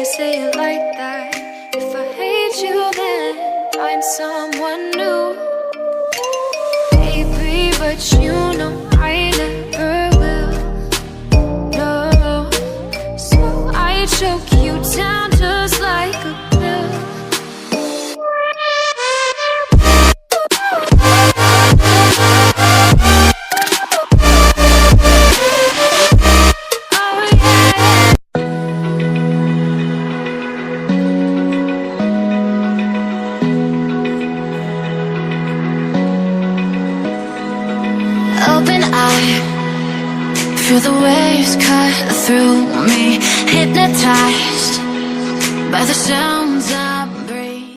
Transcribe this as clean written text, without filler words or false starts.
you say it like that? If I hate you, then find someone new. Baby, but you know I never will. No, so I choke you down just like a pill. Open eye, feel the waves cut through me, hypnotized by the sounds of